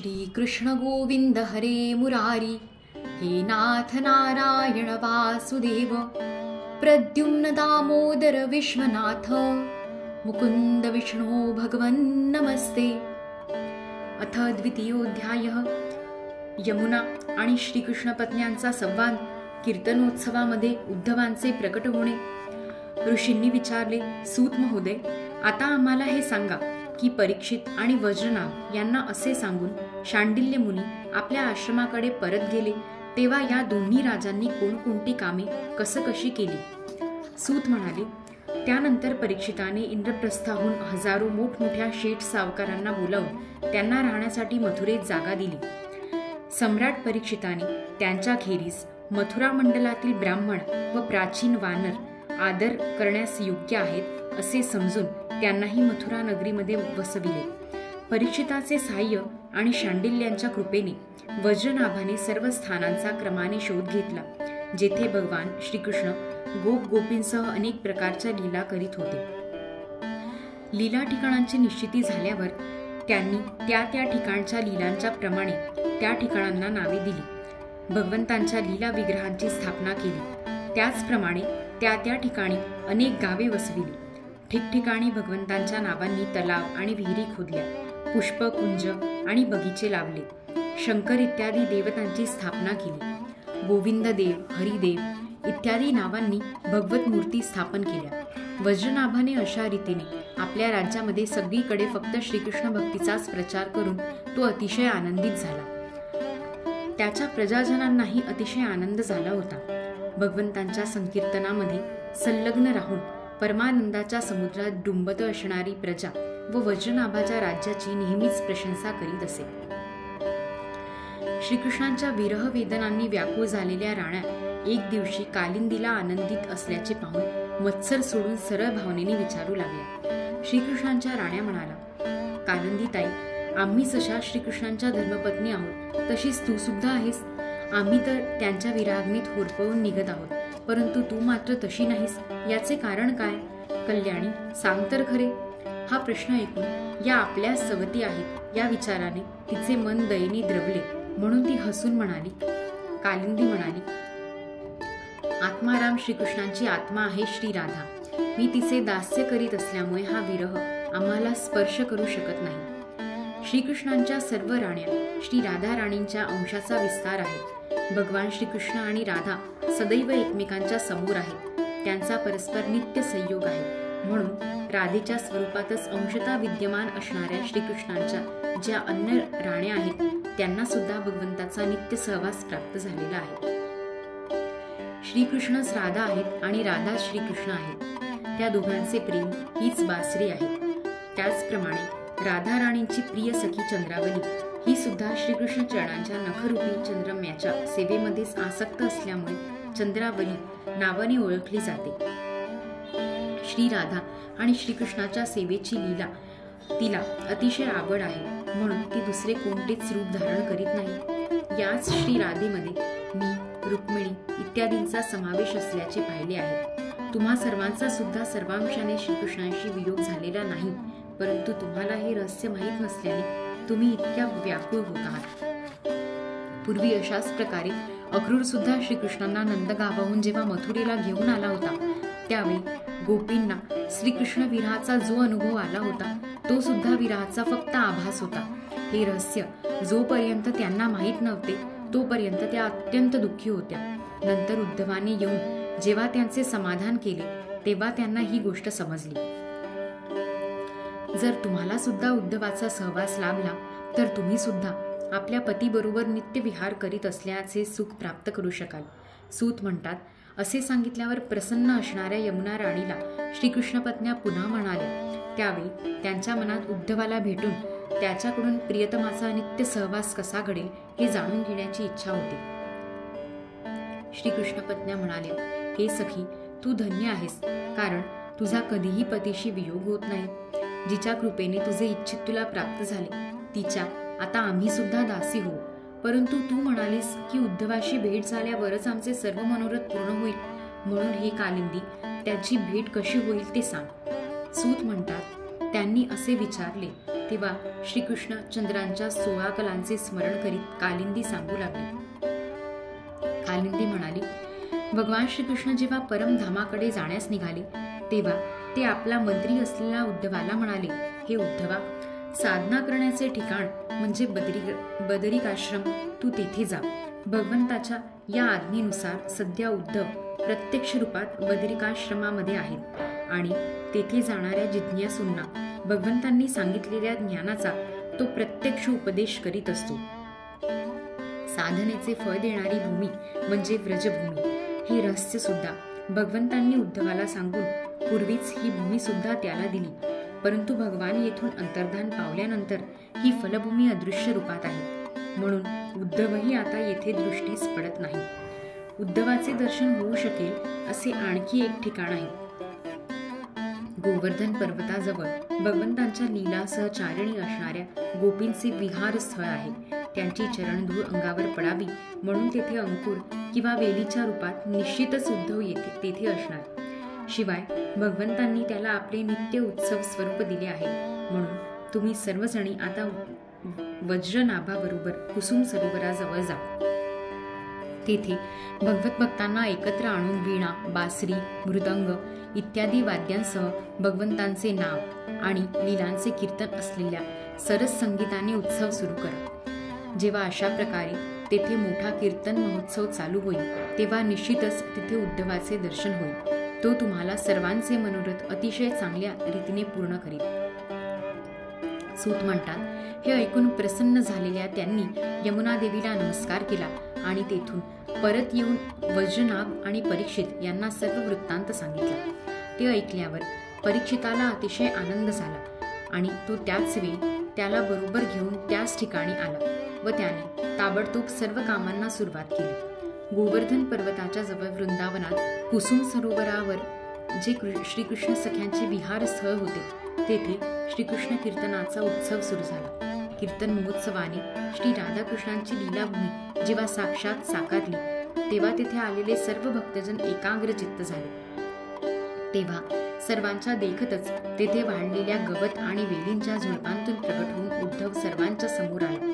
श्री कृष्ण गोविंद हरे मुरारी, हे नाथ नारायण वासुदेव, प्रद्युम्न दामोदर विश्वनाथ, मुकुंद विष्णु भगवन् नमस्ते। अथ द्वितीयोऽध्यायः। यमुना आणि श्रीकृष्ण पत्न्यांचा संवाद। कीर्तनोत्सवामध्ये उद्धवांचे प्रकट होणे। ऋषींनी विचारले, सूत महोदय, आता आम्हाला हे सांगा की परीक्षित आणि वज्रनाभ यांना असे सांगून शांडिल्य मुनी आपल्या आश्रमाकडे परत गेले तेव्हा या दोन्ही राजांनी कोणकोणती कामे कशी केली? सूत म्हणाले, त्यानंतर परीक्षिताने इंद्रप्रस्थाहून हजारो मोठमोठ्या शेठ सावकारांना बोलावून त्यांना राहण्यासाठी मथुरेत जागा दिली। सम्राट परीक्षिताने त्यांच्याखेरीज मथुरा मंडलातील ब्राह्मण व प्राचीन वानर आदर करण्यास योग्य आहेत असे समजून त्यांनाही मथुरा नगरीमध्ये वसविले। परीक्षिताचे सहाय्य आणि शांडिल्यांच्या कृपेने वज्रनाभाने सर्व स्थानांचा क्रमाने शोध घेतला जेथे भगवान श्रीकृष्ण गोप गोपींसह अनेक प्रकारच्या लीला करीत होते। लीला ठिकाणांची निश्चिती झाल्यावर त्यांनी त्या ठिकाणच्या लीलांच्या प्रमाणे त्या ठिकाणांना नावे दिली। भगवंतांच्या लीला विग्रहांची स्थापना केली। त्याचप्रमाणे त्या ठिकाणी अनेक गावे वसविली। ठिकठिकाणी भगवंतांच्या नावांनी तलाव आणि विहिरी खोदल्या, पुष्प कुंज आणि बगीचे लावले, शंकर इत्यादी देवतांची स्थापना केली। गोविंद देव, हरिदेव इत्यादी नावांनी भगवत मूर्ती स्थापन केल्या। वज्रनाभाने अशा रीतीने आपल्या राज्यामध्ये सगळीकडे फक्त श्रीकृष्ण भक्तीचाच प्रचार करून तो अतिशय आनंदित झाला। त्याच्या प्रजाजनांनाही अतिशय आनंद झाला होता। भगवंतांच्या संकीर्तनामध्ये संलग्न राहून परमानंदाच्या समुद्रात डुंबत असणारी प्रजा व वज्रनाभाच्या राज्याची नेहमीच प्रशंसा करीत असे। श्रीकृष्णांच्या विरह वेदनांनी व्याकुळ झालेल्या राण्या एक दिवशी कालिंदीला आनंदित असल्याचे पाहून मत्सर सोडून सरळ भावनेने विचारू लागल्या। श्रीकृष्णांच्या राण्या म्हणाला, कालिंदीताई, आम्ही जशा श्रीकृष्णांच्या धर्मपत्नी आहोत तशीच तू सुद्धा आहेस। आम्ही तर त्यांच्या विराग्नीत होरपळून निघत आहोत, परंतु तू मात्र तशी नाहीस। याचे कारण काय? कल्याणी, सांग तर खरे। हा प्रश्न ऐकून या आपल्या सवती आहेत या विचाराने तिचे मन दयेने द्रवले, म्हणून ती हसून म्हणाली। कालिंदी म्हणाली, आत्माराम श्रीकृष्णांची आत्मा आहे श्री राधा। मी तिचे दास्य करीत असल्यामुळे हा विरह आम्हाला स्पर्श करू शकत नाही। श्रीकृष्णांच्या सर्व राण्या श्री राधा राणींच्या अंशाचा विस्तार आहे। भगवान श्रीकृष्ण आणि राधा सदैव एकमेकांच्या समोर आहेत। त्यांचा परस्पर नित्य संयोग आहे। म्हणून राधेच्या स्वरूपातच अंशतः विद्यमान असणाऱ्या श्रीकृष्णांच्या ज्या अन्य राण्या आहेत त्यांना सुद्धा भगवंताचा नित्य सहवास प्राप्त झालेला आहे। श्रीकृष्णच राधा आहेत आणि राधा श्रीकृष्ण आहेत। त्या दोघांचे प्रेम हीच बासरी आहे। त्याचप्रमाणे राधा राणींची प्रिय सखी चंद्रावली ही सुद्धा श्रीकृष्ण चरणांच्या नखरूपी चंद्रम्याच्या सेवेमध्येच आसक्त असल्यामुळे चंद्रावली नावाने ओळखली जाते। श्री राधा आणि श्रीकृष्णाच्या सेवेची लीला तिला अतिशय आवड आहे, म्हणून ती दुसरे कोणतेच रूप धारण करीत नाही। याच श्री राधेमध्ये मी, रुक्मिणी इत्यादींचा समावेश असल्याचे पाहिले आहे। तुम्हा सर्वांचा सुद्धा सर्वांशाने श्रीकृष्णांशी वियोग झालेला नाही, परंतु तुम्हाला हे रहस्य माहीत नसल्याने तुम्ही इतक्या व्याकुळ होत आहात। पूर्वी अशाच प्रकारे अक्रूर सुद्धा श्रीकृष्णांना नंदगावाहून जेव्हा मथुरेला घेऊन आला होता त्यावेळी गोपींना श्रीकृष्ण विरहाचा जो अनुभव आला होता तो सुद्धा विरहाचा फक्त आभास होता। हे रहस्य जोपर्यंत त्यांना माहीत नव्हते तोपर्यंत त्या अत्यंत दुःखी होत्या। नंतर उद्धवाने येऊन जेव्हा त्यांचे समाधान केले तेव्हा त्यांना ही गोष्ट समजली। जर तुम्हाला सुद्धा उद्धवाचा सहवास लाभला तर तुम्ही सुद्धा आपल्या पतीबरोबर नित्य विहार करीत असल्याचे सुख प्राप्त करू शकाल। सूत म्हणतात, असे सांगितल्यावर प्रसन्न असणाऱ्या यमुना राणीला श्रीकृष्ण पत्न्या पुन्हा म्हणाल्या। त्यावेळी त्यांच्या मनात उद्धवाला भेटून त्याच्याकडून प्रियतमाचा नित्य सहवास कसा घडेल हे जाणून घेण्याची इच्छा होती। श्रीकृष्ण पत्न्या म्हणाल्या, हे सखी, तू धन्य आहेस, कारण तुझा कधीही पतीशी वियोग होत नाही। जिच्या कृपेने तुझे इच्छित तुला प्राप्त झाले तिच्या आता आम्ही सुद्धा दासी होऊ। परंतु तू म्हणालीस की उद्धवाशी भेट झाल्यावरच आमचे सर्व मनोरथ पूर्ण होईल, म्हणून हे कालिंदी, त्याची भेट कशी होईल ते सांग। सूत म्हणतात, त्यांनी असे विचारले तेव्हा श्रीकृष्ण चंद्रांच्या 16 कलांचे स्मरण करीत कालिंदी सांगू लागले. कालिंदी म्हणाली, भगवान श्रीकृष्ण जेव्हा परमधामाकडे जाण्यास निघाले तेव्हा ते आपला मंत्री असलेल्या उद्धवाला म्हणाले, हे उद्धवा, साधना करण्याचे ठिकाण म्हणजे बदरिकाश्रम, तू तेथे जा. भगवंताच्या या आज्ञेनुसार सध्या उद्धव प्रत्यक्ष रूपात बदरिकाश्रमामध्ये आहेत आणि तेथे जाणाऱ्या जिज्ञासूंना भगवंतांनी सांगितलेल्या ज्ञानाचा तो प्रत्यक्ष उपदेश करीत असतो. साधनेचे फळ देणारी भूमी म्हणजे व्रजभूमी हे रहस्य सुद्धा भगवंतांनी उद्धवाला सांगून पूर्वीच ही भूमी सुद्धा त्याला दिली. परंतु भगवान येथून अंतर्धान पावल्यानंतर ही फलभूमी अदृश्य रूपात आहे. म्हणून उद्धवही आता येथे दृष्टीस पडत नाही. उद्धवाचे दर्शन होऊ शकेल असे आणखी एक ठिकाण आहे. गोवर्धन पर्वताजवळ भगवंतांच्या लीला सहचारिणी असणाऱ्या गोपींचे विहार स्थळ आहे. त्यांची चरणधूळ अंगावर पडावी म्हणून तेथे अंकुर किंवा वेलीच्या रूपात निश्चितच उद्धव तेथे असणार. शिवाय भगवंतांनी त्याला आपले नित्य उत्सव स्वरूप दिले आहे. म्हणून तुम्ही सर्वजणी आता वज्रनाभाबरोबर कुसुम सरोवराजवळ जा. तेथे भगवत भक्तांना एकत्र आणून वीणा, बासरी, मृदंग इत्यादी वाद्यांसह भगवंतांचे नाव आणि लीलांचे कीर्तन असलेल्या सरस संगीताने उत्सव सुरू करा. जेव्हा अशा प्रकारे तेथे मोठा कीर्तन महोत्सव चालू होईल तेव्हा निश्चितच तिथे उद्धवाचे दर्शन होईल. तो तुम्हाला सर्वांचे मनोरथ अतिशय चांगल्या रीतीने पूर्ण करील. सूत म्हणतात, हे ऐकून प्रसन्न झालेल्या त्यांनी यमुना देवीला नमस्कार केला आणि तेथून परत येऊन वज्रनाभ आणि परीक्षित यांना सर्व वृत्तांत सांगितला. ते ऐकल्यावर परीक्षिताला अतिशय आनंद झाला आणि तो त्याच वेळी त्याला बरोबर घेऊन त्याच ठिकाणी आला व त्याने ताबडतोब सर्व कामांना सुरुवात केली. गोवर्धन पर्वताच्या जवळ वृंदावनात कुसुम सरोवरावर जे श्रीकृष्ण सख्यांचे विहार स्थळ होते तेथे श्रीकृष्ण कीर्तनाचा उत्सव सुरू झाला. कीर्तन महोत्सवाने श्री राधाकृष्णांची लीलाभूमी जेव्हा साक्षात साकारली तेव्हा तेथे आलेले सर्व भक्तजन एकाग्रचित्त झाले. तेव्हा सर्वांच्या देखतच तेथे वाढलेल्या गवत आणि वेलींच्या झुडपांतून प्रकट होऊन उद्धव सर्वांच्या समोर आला.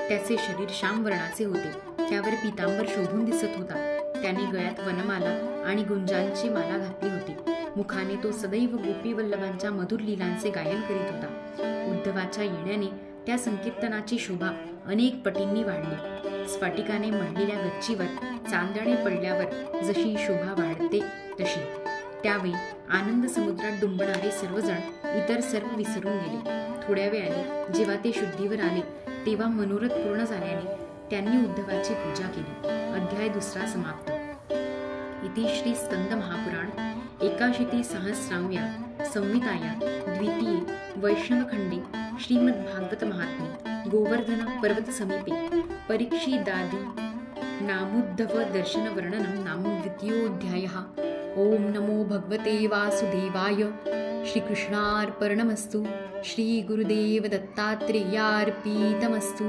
त्याचे शरीर श्याम वर्णाचे होते. त्यावर पीतांबर शोभून दिसत होता. त्याने गळ्यात वनमाला आणि गुंजांची माला घातली होती. मुखाने तो सदैव गोपी वल्लभांच्या मधुर लीलांचे गायन करीत होता. उद्धवाच्या येण्याने त्या संकीर्तनाची शोभा अनेक पटींनी वाढली. स्फटिकाने मढलेल्या गच्चीवर चांदणे पडल्यावर जशी शोभा वाढते तशी. त्यावेळी आनंद समुद्रात डुंबणारे सर्वजण इतर सर्व विसरून गेले. थोड्या वेळाने जेव्हा ते शुद्धीवर आले तेव्हा मनोरथ पूर्ण झाल्याने त्यांनी उद्धवाची पूजा केली. अध्याय 2 समाप्त. इति श्री स्कंद महापुराण 81 सहस्राव्या संहिताया द्वितीये वैष्णवखंडे श्रीमद्भागवत महात्म्ये गोवर्धन पर्वत समीपे परीक्षिदादि नामुद्धव दर्शन वर्णनं नाम द्वितीयोऽध्यायः. ओम नमो भगवते वासुदेवाय. श्रीकृष्णार्पणमस्तु. श्री गुरुदेव दत्तात्रेयार्पितमस्तु.